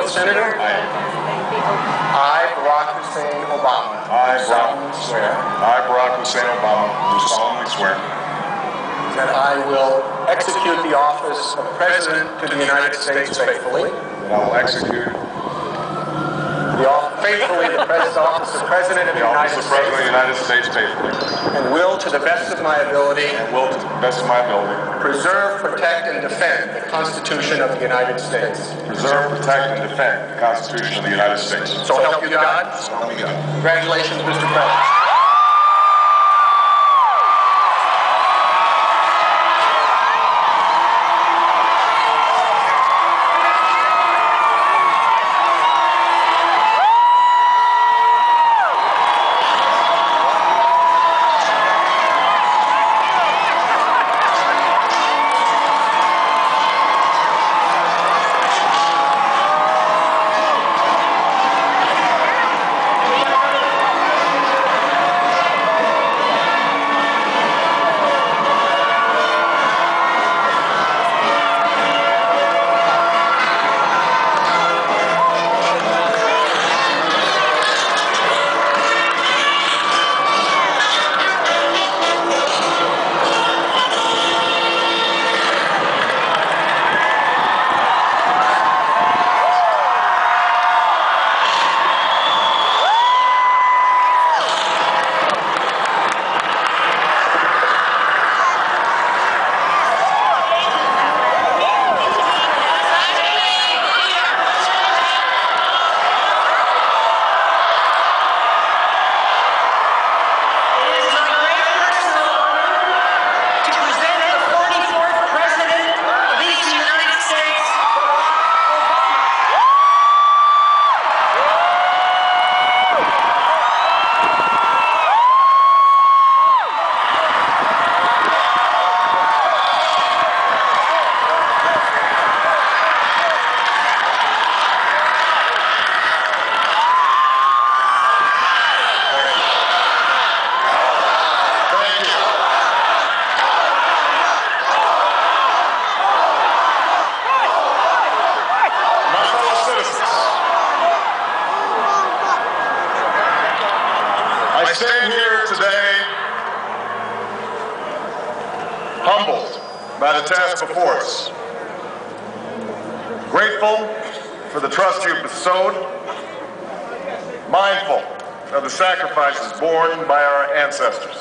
oath, Senator? I, Barack Hussein Obama, I, do solemnly swear Barack Hussein Obama, do solemnly swear that I will execute the office of President to the United States faithfully, that I will execute faithfully the office of President of the United States faithfully, and will, to the best of my ability, preserve, protect, and defend the Constitution of the United States. Preserve, protect, and defend the Constitution of the United States. So help you God. So help me God. Congratulations, Mr. President. I stand here today humbled by the task before us, grateful for the trust you've bestowed, mindful of the sacrifices borne by our ancestors.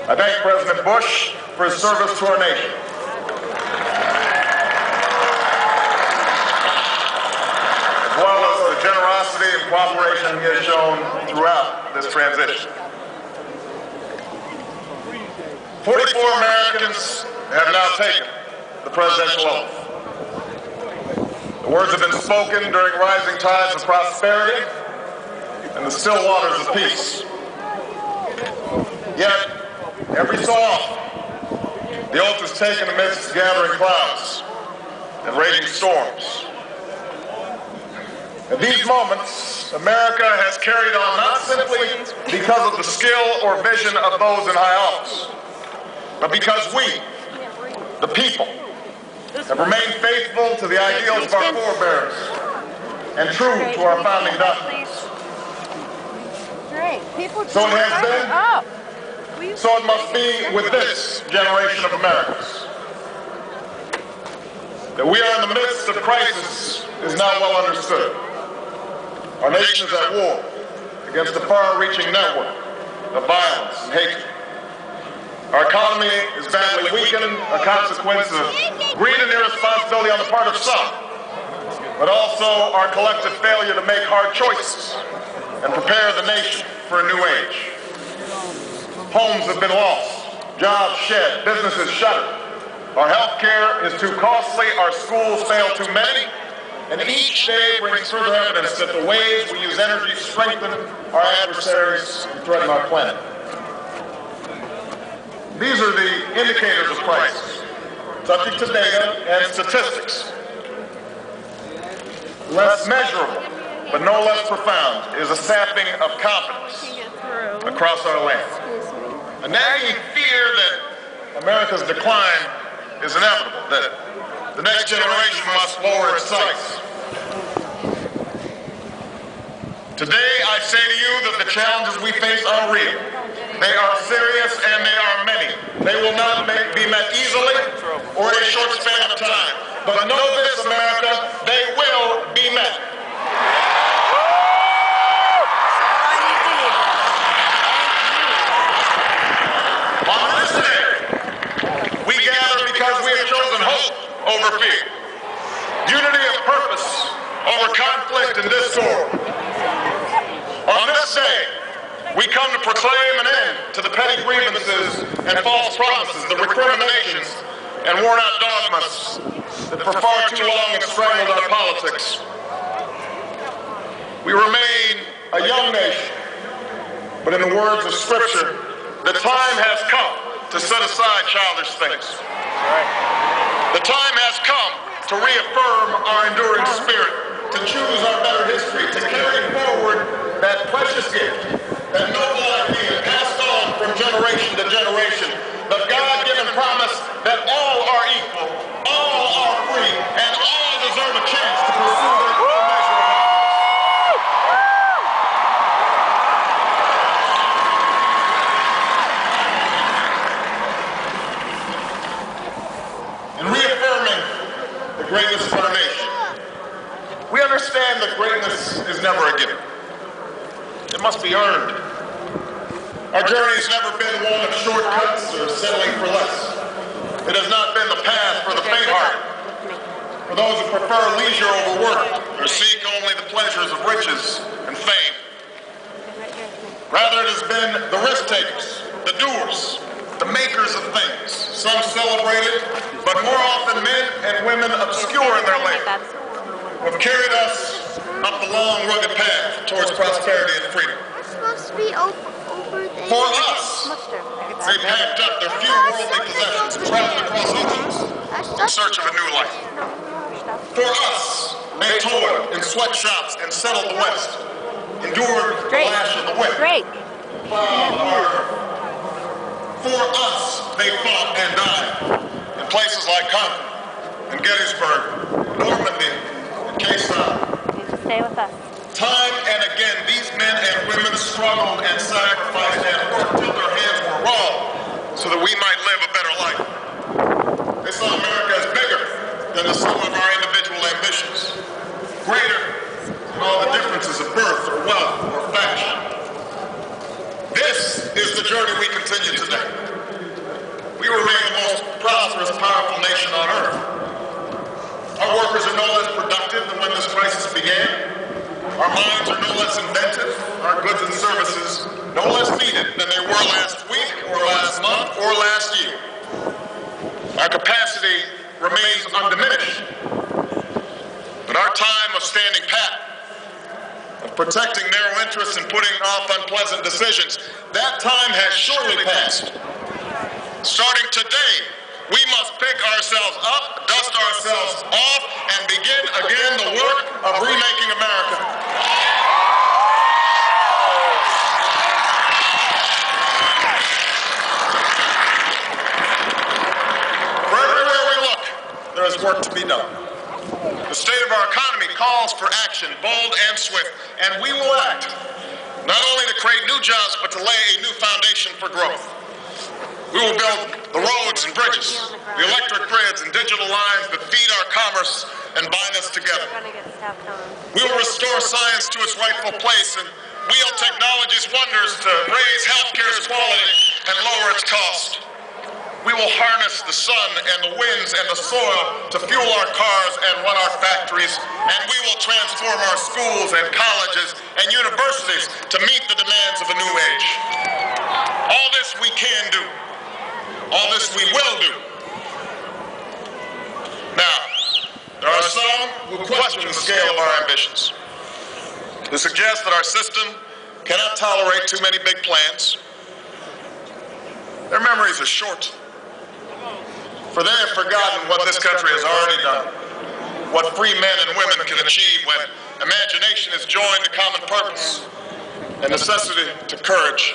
I thank President Bush for his service to our nation. As well as the generosity and cooperation he has shown throughout this transition. 44 Americans have now taken the presidential oath. The words have been spoken during rising tides of prosperity and the still waters of peace. Yet, every so often, the oath is taken amidst gathering clouds and raging storms. At these moments, America has carried on not simply because of the skill or vision of those in high office, but because we, the people, have remained faithful to the ideals of our forebears and true to our founding documents. So it has been, so it must be with this generation of Americans. That we are in the midst of crisis is now well understood. Our nation is at war against a far-reaching network of violence and hatred. Our economy is badly weakened, a consequence of greed and irresponsibility on the part of some, but also our collective failure to make hard choices and prepare the nation for a new age. Homes have been lost, jobs shed, businesses shuttered. Our health care is too costly, our schools fail too many, and each day brings further evidence that the ways we use energy strengthen our adversaries and threaten our planet. These are the indicators of crisis, subject to data and statistics. Less measurable, but no less profound, is a sapping of confidence across our land. A nagging fear that America's decline is inevitable, that The next generation must lower its sights. Today, I say to you that the challenges we face are real. They are serious and they are many. They will not be met easily or in a short span of time. But know this, America, they will be met. On this day, we gather because we have chosen hope over fear, unity of purpose over conflict and discord. On this day, we come to proclaim an end to the petty grievances and false promises, the recriminations and worn-out dogmas that for far too long have strangled our politics. We remain a young nation, but in the words of Scripture, the time has come to set aside childish things. The time has come to reaffirm our enduring spirit, to choose our better history, to carry forward that precious gift, that noble idea passed on from generation to generation, the God-given promise that all are equal, all are free, and all deserve a chance to pursue their full measure of happiness. In reaffirming the greatness of our nation, we understand that greatness is never a given. It must be earned. Our journey has never been one of shortcuts or settling for less. It has not been the path for the faint-hearted, for those who prefer leisure over work or seek only the pleasures of riches and fame. Rather, it has been the risk-takers, the doers, the makers of things, some celebrated, but more often men and women obscure in their labor, who have carried us up the long, rugged path towards prosperity and freedom. It's supposed to be over there. For us, they packed up their few worldly possessions and traveled across oceans in search of a new life. For us, they toiled in sweatshops and settled the West, endured the lash of the whip, plowed hard. For us, they fought and died in places like Concord and Gettysburg, Normandy, and Quezon. Stay with us. Time and again, these men and women struggled and sacrificed and worked till their hands were raw so that we might live a better life. They saw America as bigger than the sum of our individual ambitions, greater than all the differences of birth or wealth or faction. This is the journey we continue today. We remain the most prosperous, powerful nation on earth. Our workers are no less productive than when this crisis began. Our minds are no less inventive. Our goods and services no less needed than they were last week or last month or last year. Our capacity remains undiminished. But our time of standing pat, of protecting narrow interests and putting off unpleasant decisions, that time has surely passed. Starting today, we must pick ourselves up, dust ourselves off, and begin again the work of remaking America. For everywhere we look, there is work to be done. The state of our economy calls for action, bold and swift, and we will act, not only to create new jobs, but to lay a new foundation for growth. We will build the roads and bridges, the electric grids and digital lines that feed our commerce and bind us together. We will restore science to its rightful place and wield technology's wonders to raise healthcare's quality and lower its cost. We will harness the sun and the winds and the soil to fuel our cars and run our factories, and we will transform our schools and colleges and universities to meet the demands of a new age. All this we can do. All this we will do. Now, there are some who question the scale of our ambitions, who suggest that our system cannot tolerate too many big plans. Their memories are short, for they have forgotten what this country has already done, what free men and women can achieve when imagination is joined to common purpose and necessity to courage.